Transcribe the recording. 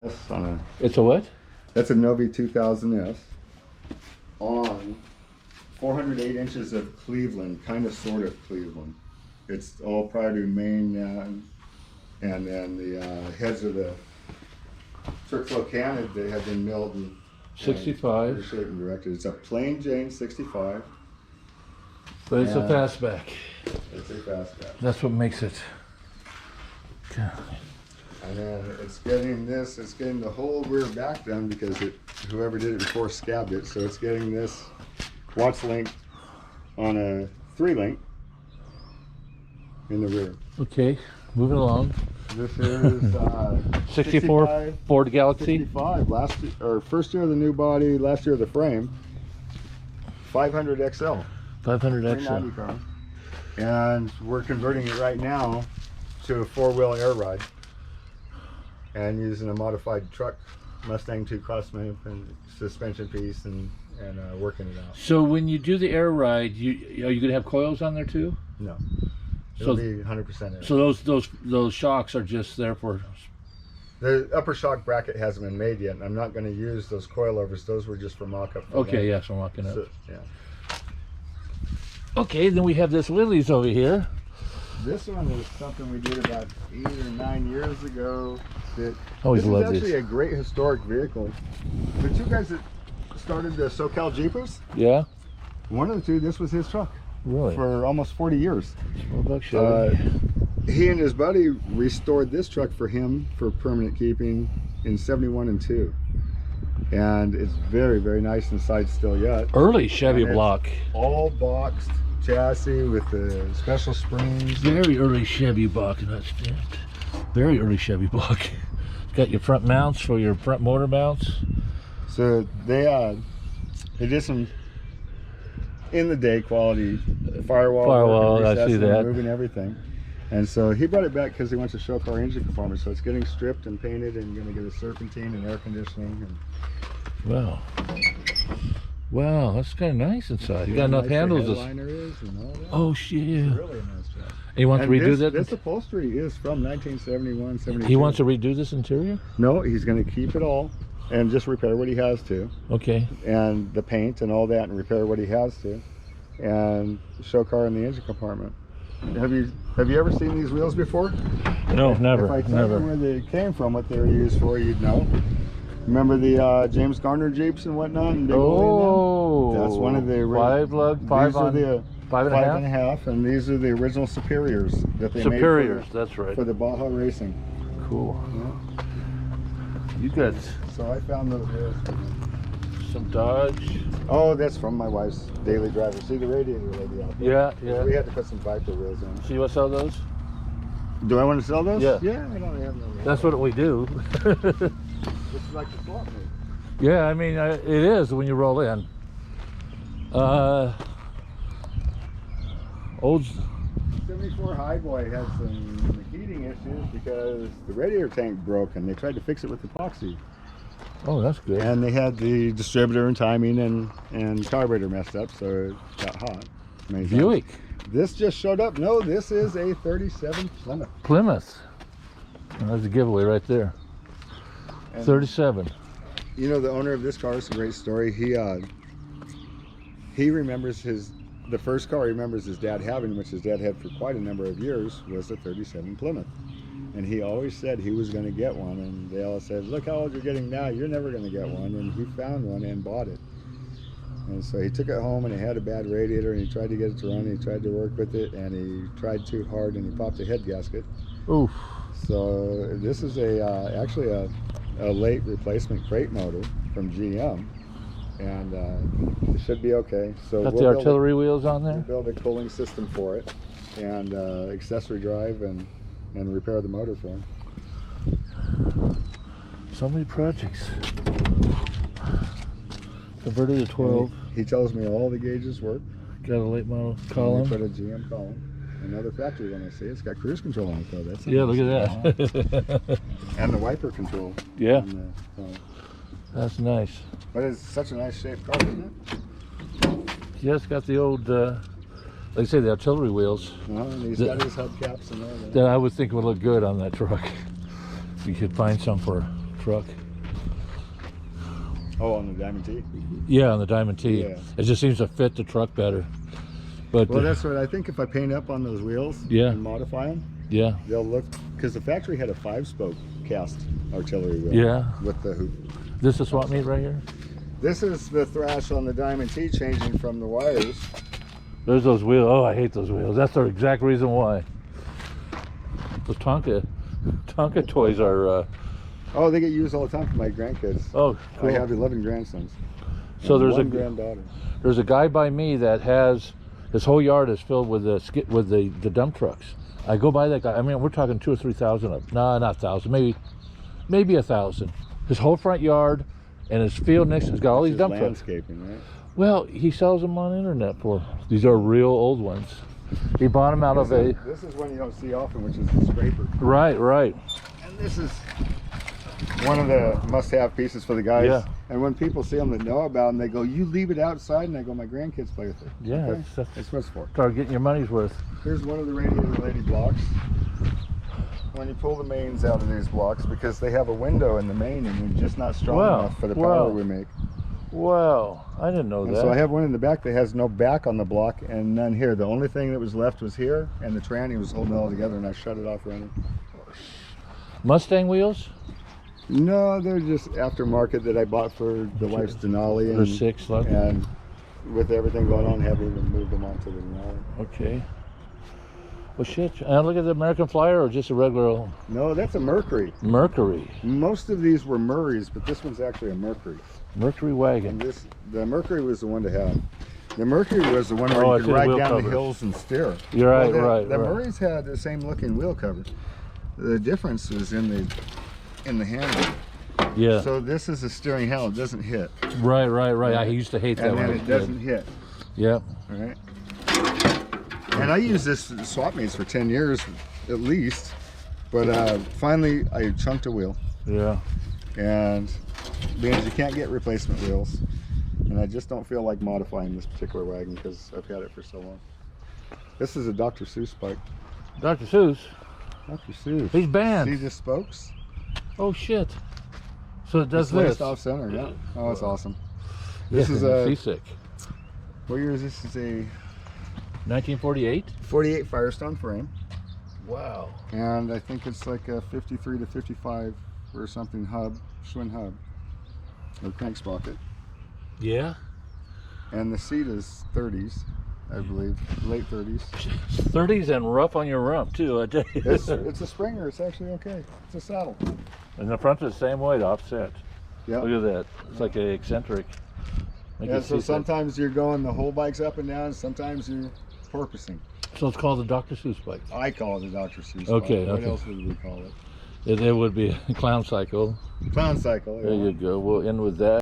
That's on a, It's a what? that's a Novi 2000S on 408 inches of Cleveland, kind of sort of Cleveland. It's all prior to Maine, and then the heads of the circ flow cannon, they have been milled and 65. reshaped and directed. It's a plain Jane 65. But it's a Yeah. fastback. It's a fastback. That's what makes it. God. And then it's getting this, it's getting the whole rear back done because whoever did it before scabbed it. So it's getting this Watts link on a 3-link in the rear. Okay, moving along. This is 64 65, Ford Galaxy. 65, first year of the new body, last year of the frame. 500 XL. 500 XL. 390 car. And we're converting it right now to a 4-wheel air ride and using a modified truck, Mustang 2 cross and suspension piece and working it out. So when you do the air ride, are you gonna have coils on there too? No, it'll be 100% air. So those shocks are just there for. The upper shock bracket hasn't been made yet, and I'm not going to use those coilovers. Those were just for mock-up. Okay, yeah, so I'm walking up. So, yeah. Okay, then we have this Willy's over here. This one is something we did about 8 or 9 years ago. Always This loved is actually this. a great historic vehicle. The two guys that started the SoCal Jeepers, Yeah, one of the two, this was his truck really. for almost 40 years. $4 Chevy. He and his buddy restored this truck for him for permanent keeping in 71 and 2. And it's very, very nice inside still yet. Early Chevy And it's block. all boxed chassis with the special springs. Very early Chevy block, and that's it. Very early Chevy block. It's got your front mounts for your front motor mounts. So they did some in the day quality Firewall, I see that. moving everything. And so he brought it back because he wants to show up our engine compartment. So it's getting stripped and painted and going to get a serpentine and air conditioning. And Wow. Wow, that's kind of nice inside. You got enough nice the handles. headliner is and all that. Oh shit. It's really a nice job. He wants to And redo this, that? This upholstery is from 1971, 72. He wants to redo this interior? No, he's going to keep it all and just repair what he has to. Okay. And the paint and all that and repair what he has to. And show car in the engine compartment. Have you ever seen these wheels before? No, never. If I tell Never. you where they came from, what they were used for, you'd know. Remember the James Garner Jeeps and whatnot? And Big Willy and them? Oh, That's one of the five lug, five these on, are the five and a half? and these are the original Superiors that they Superiors, made that's right. for the Baja Racing. Cool. Yeah. You got So I found those wheels. some Dodge. Oh, that's from my wife's daily driver. See the radiator lady out there? Yeah, yeah. We had to put some Viper wheels on. So you want to sell those? Do I want to sell those? Yeah. Yeah, I don't have no. That's what we do. This is like the swap meet. Yeah, I mean, it is when you roll in. Old. 74 Highboy had some heating issues because the radiator tank broke and they tried to fix it with epoxy. Oh, that's good. And they had the distributor and timing and carburetor messed up, so it got hot. Amazing. Buick. This just showed up. No, this is a 37 Plymouth. Plymouth. Oh, there's a giveaway right there. And 37. you know, the owner of this car is a great story. He remembers the first car he remembers his dad having, which his dad had for quite a number of years, was a 37 Plymouth. And he always said he was going to get one, and they all said, look how old you're getting now, you're never going to get one. And he found one and bought it. And so he took it home, and it had a bad radiator, and he tried to get it to run, and he tried to work with it, and he tried too hard, and he popped the head gasket. Oof. So this is actually a late replacement crate motor from GM, and it should be okay. So Got we'll the build artillery wheels on We'll there? build a cooling system for it, and accessory drive, and repair the motor for him. So many projects. Converted to 12. He tells me all the gauges work. Got a late model And we column. put a GM column. Another factory one I see. It's got cruise control on it though. That's Yeah, look nice. at that. And the wiper control. Yeah, on the, that's nice. but it's such a nice shaped car, isn't it? Yeah, it's got the old, like I say, the artillery wheels And he's The- got his hubcaps and all that. that I would think would look good on that truck. If you could find some for truck. Oh, on the Diamond T? Yeah, on the Diamond T. Yeah. It just seems to fit the truck better. But Well, that's what I think. If I paint up on those wheels Yeah. and modify them, yeah, they'll look, because the factory had a 5-spoke cast artillery wheel. yeah. With the hoop. This is swap meet right here. This is the thrash on the Diamond T changing from the wires. There's those wheels. Oh, I hate those wheels. That's the exact reason why. Those Tonka toys are. Oh, they get used all the time for my grandkids. Oh, cool. I have 11 grandsons. So and there's one a granddaughter. There's a guy by me that has his whole yard is filled with the dump trucks. I go by that guy. I mean, we're talking 2,000 or 3,000 of. No, not 1,000. Maybe 1,000. His whole front yard and his field next. He's got all these dump trucks. Landscaping, right? Well, he sells them on the internet for. These are real old ones. He bought them out of a. This is one you don't see often, which is the scraper. Right, right. And this is one of the must-have pieces for the guys. Yeah. And when people see them that know about them, they go, "You leave it outside," and I go, "My grandkids play with it." Yeah, Okay? that's That's what it's for. start getting your money's worth. Here's one of the radiator lady blocks. When you pull the mains out of these blocks, because they have a window in the main, and they're just not strong Wow, enough for the wow. power we make. Wow, I didn't know And that. so I have one in the back that has no back on the block and none here. The only thing that was left was here, and the tranny was holding it all together, and I shut it off running. Mustang wheels? No, they're just aftermarket that I bought for the wife's Denali. They're 6, look. And with everything going on, haven't even moved them onto the Denali. Okay. Well, shit. Look at the American Flyer or just a regular old No, that's a Mercury. Mercury. Most of these were Murrays, but this one's actually a Mercury. Mercury And wagon. the Mercury was the one to have. The Mercury was the one where Oh, I you see could the ride wheel down covers. the hills and steer. You're right, the, right, The right. Murrays had the same looking wheel cover. The difference was in the handle. Yeah. So this is a steering handle. It doesn't hit. Right, right, right. I used to hate that And when then I was it a doesn't kid. hit. Yep. All right. And I used this swap meets for 10 years at least. But finally I chunked a wheel. Yeah. And because you can't get replacement wheels. And I just don't feel like modifying this particular wagon because I've had it for so long. This is a Dr. Seuss bike. Dr. Seuss. Dr. Seuss. He's banned. See the spokes? Oh, shit. So it does It's this. laced off center, yeah. Oh, it's awesome. This is a, seasick. what year is this? It's a 1948? 48 Firestone frame. Wow. And I think it's like a 53 to 55 or something hub, Schwinn hub, or crank sprocket. Yeah. And the seat is 30s, I believe, late 30s. 30s and rough on your rump too, I tell you. It's a Springer, it's actually okay. It's a saddle. And the front is the same way, the offset. Yeah. Look at that. It's like a eccentric. Make Yeah, it so seasick. sometimes you're going the whole bike's up and down, sometimes you're porpoising. So it's called the Dr. Seuss bike. I call it a Dr. Seuss Okay, bike. What okay. else would we call it? It would be a clown cycle. Clown cycle. There yeah. you go. We'll end with that.